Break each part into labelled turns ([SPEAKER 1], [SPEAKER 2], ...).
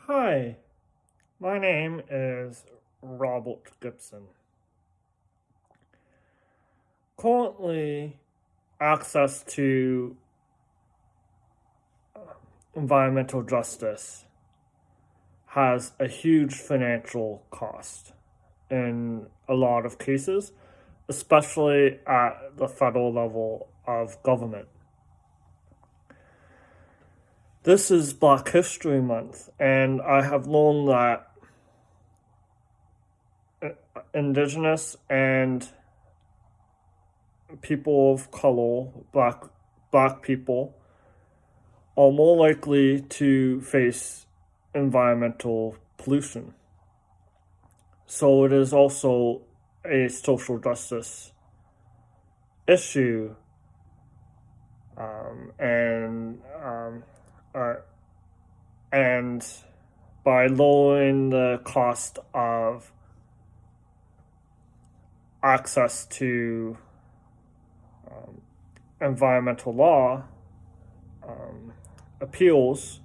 [SPEAKER 1] Hi, my name is Robert Gibson. Currently, access to environmental justice has a huge financial cost in a lot of cases, especially at the federal level of government. This is Black History Month, and I have learned that Indigenous and people of color, black people, are more likely to face environmental pollution. So it is also a social justice issue, um, and um, uh, and by lowering the cost of access to environmental law, appeals,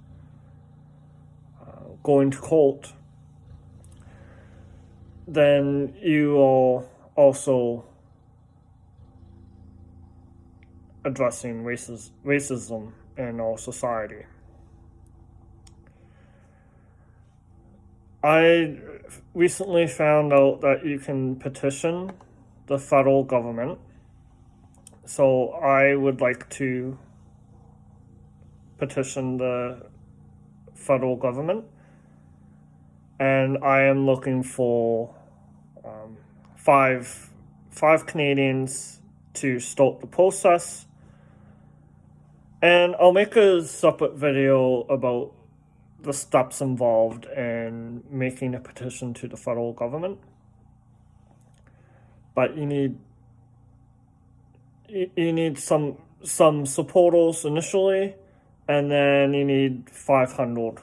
[SPEAKER 1] going to court, then you are also addressing racism in our society. I recently found out that you can petition the federal government, so I would like to petition the federal government, and I am looking for five Canadians to start the process. And I'll make a separate video about the steps involved in making a petition to the federal government. But you need some supporters initially, and then you need 500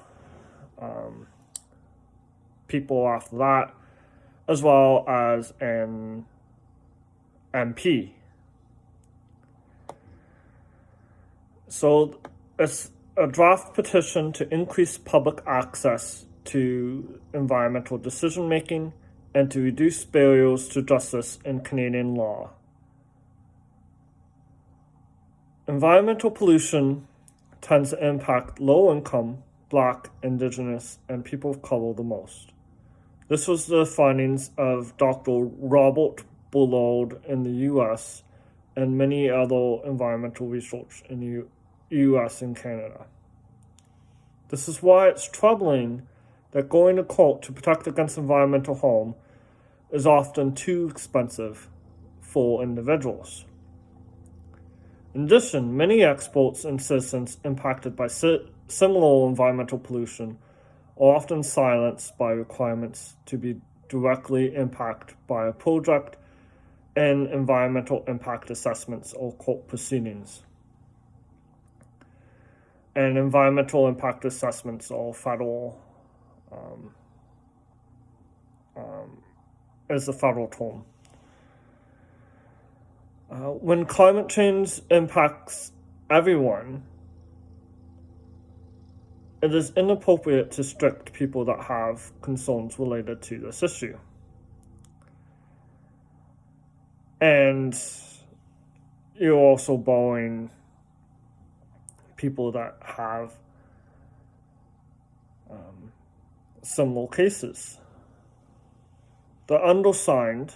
[SPEAKER 1] people after that, as well as an MP. So it's a draft petition to increase public access to environmental decision making and to reduce barriers to justice in Canadian law. Environmental pollution tends to impact low-income, Black, Indigenous, and people of color the most. This was the findings of Dr. Robert Bullard in the U.S. and many other environmental research in the U.S. and Canada. This is why it's troubling that going to court to protect against environmental harm is often too expensive for individuals. In addition, many experts and citizens impacted by similar environmental pollution are often silenced by requirements to be directly impacted by a project and environmental impact assessments or court proceedings. And environmental impact assessments are federal, is the federal term. When climate change impacts everyone, it is inappropriate to restrict people that have concerns related to this issue. And you're also borrowing people that have similar cases. The undersigned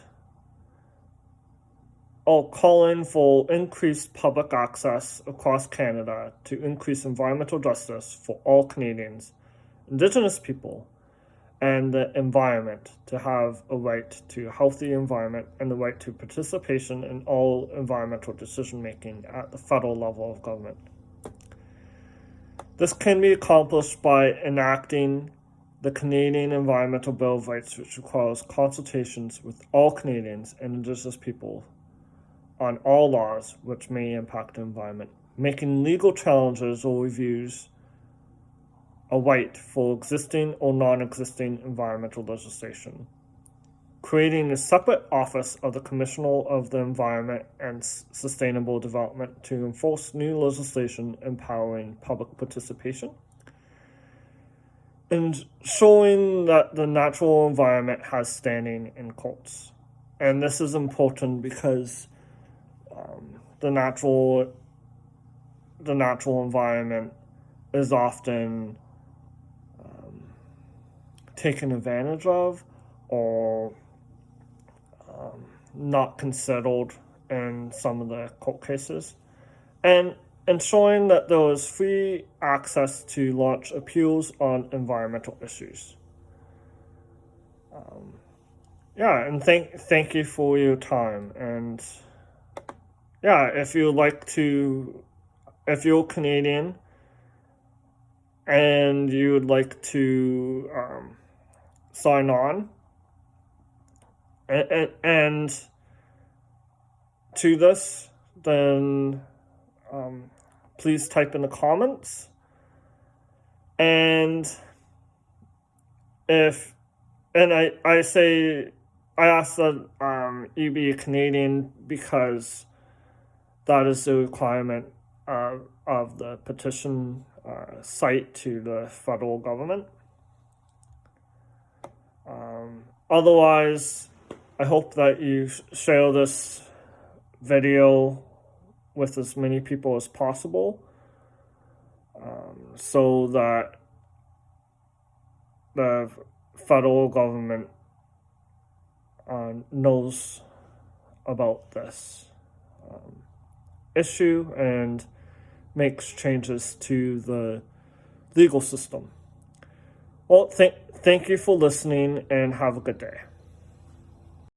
[SPEAKER 1] are calling for increased public access across Canada to increase environmental justice for all Canadians, Indigenous people, and the environment to have a right to a healthy environment and the right to participation in all environmental decision-making at the federal level of government. This can be accomplished by enacting the Canadian Environmental Bill of Rights, which requires consultations with all Canadians and Indigenous people on all laws which may impact the environment, making legal challenges or reviews a right for existing or non-existing environmental legislation, creating a separate office of the Commissioner of the Environment and Sustainable Development to enforce new legislation empowering public participation, and showing that the natural environment has standing in quotes. And this is important because the natural environment is often taken advantage of or not considered in some of the court cases, and ensuring that there is free access to launch appeals on environmental issues. And thank you for your time. And if you're Canadian and you would like to sign on and to this, then please type in the comments. And I ask that you be a Canadian because that is the requirement of the petition site to the federal government. Otherwise, I hope that you share this video with as many people as possible, so that the federal government knows about this issue and makes changes to the legal system. Well, thank you for listening and have a good day.